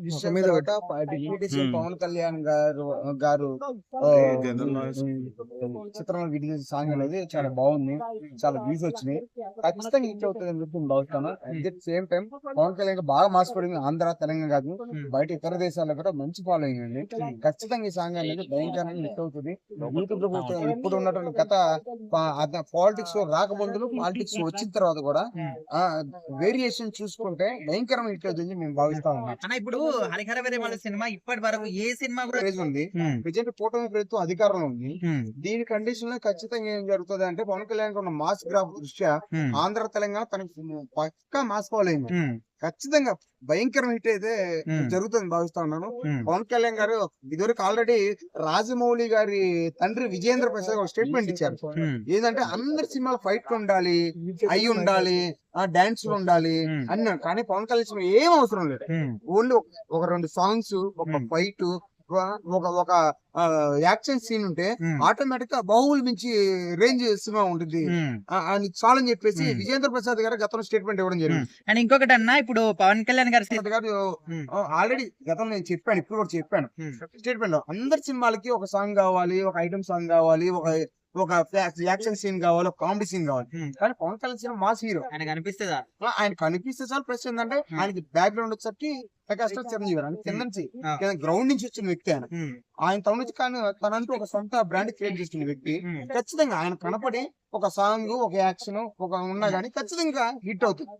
విషయం తర్వాత deputy CM Pawan Kalyan గారు గారు చిత్రంలో విడిచిన సాంగ్ అనేది చాలా బాగుంది, చాలా వ్యూస్ వచ్చినాయి. ఖచ్చితంగా హిట్ అవుతుంది అని చెప్పి నేను భావిస్తాను. At the same time Pawan Kalyan బాగా మాసిపడింది ఆంధ్ర తెలంగాణ కాదు, బయట ఇతర దేశాల్లో కూడా మంచి ఫాలోయింగ్ అండి. ఖచ్చితంగా ఈ సాంగ్ అనేది భయంకరంగా హిట్ అవుతుంది. యూట్యూబ్ లో ఇప్పుడు ఉన్నటువంటి గత పాలిటిక్స్ లో రాకముందు పాలిటిక్స్ వచ్చిన తర్వాత కూడా వేరియేషన్ చూసుకుంటే భయంకరమైన హిట్ అవుతుంది మేము భావిస్తా ఉన్నాం. అన్న ఇప్పుడు హరిహర వీరమల్లు సినిమా ఇప్పటి వరకు ఏ సినిమా కూడా ఉంది. ప్రజెంట్ కూటమి ప్రభుత్వం అధికారంలో ఉంది. దీని కండిషన్ లో ఖచ్చితంగా ఏం జరుగుతుంది అంటే పవన్ కళ్యాణ్ ఉన్న మాస్ గ్రాఫ్ దృష్ట్యా ఆంధ్ర తెలంగాణ తనకి పక్కా మాస్ ఫాలోయింగ్ ఖచ్చితంగా భయంకరం హిట్ అయితే జరుగుతుంది భావిస్తా ఉన్నాను. పవన్ కళ్యాణ్ గారు ఇదివరకు ఆల్రెడీ రాజమౌళి గారి తండ్రి విజయేంద్ర ప్రసాద్ ఒక స్టేట్మెంట్ ఇచ్చారు. ఏంటంటే అందరి సినిమాలు ఫైట్ ఉండాలి, అయి ఉండాలి, డాన్సులు ఉండాలి అన్నాడు. కానీ పవన్ కళ్యాణ్ ఏం అవసరం లేదు, ఓన్లీ ఒక 2 సాంగ్స్, ఒక ఫైట్, ఒక యాక్షన్ సీన్ ఉంటే ఆటోమేటిక్ గా బాహుబలి మించి రేంజ్ సినిమా ఉంటుంది అని చాలని చెప్పేసి విజయేంద్ర ప్రసాద్ గారు గతంలో స్టేట్మెంట్ ఇవ్వడం జరిగింది. అండ్ ఇంకొకటి అన్న, ఇప్పుడు పవన్ కళ్యాణ్ గారు ఆల్రెడీ గతంలో నేను చెప్పాను, ఇప్పుడు కూడా చెప్పాను స్టేట్మెంట్ లో, అందరి సినిమాలకి ఒక సాంగ్ కావాలి, ఒక ఐటమ్ సాంగ్ కావాలి, ఒక యాక్షన్ సీన్ కావాలి, ఒక కామెడీ సీన్ కావాలి. కానీ Pawan Kalyan cinema mass hero, ఆయన కనిపిస్తే చాలు. ప్లస్ ఏంటంటే ఆయనకి బ్యాక్గ్రౌండ్ వచ్చేసరికి మెగాస్టార్ చిరంజీవి గారు కింద నుంచి గ్రౌండ్ నుంచి వచ్చిన వ్యక్తి. ఆయన తన నుంచి కానీ తనంటూ ఒక సొంత బ్రాండ్ క్రియేట్ చేసిన వ్యక్తి. ఖచ్చితంగా ఆయన కనపడి ఒక సాంగ్, ఒక యాక్షన్, ఒక ఉన్నా గానీ ఖచ్చితంగా హిట్ అవుతుంది.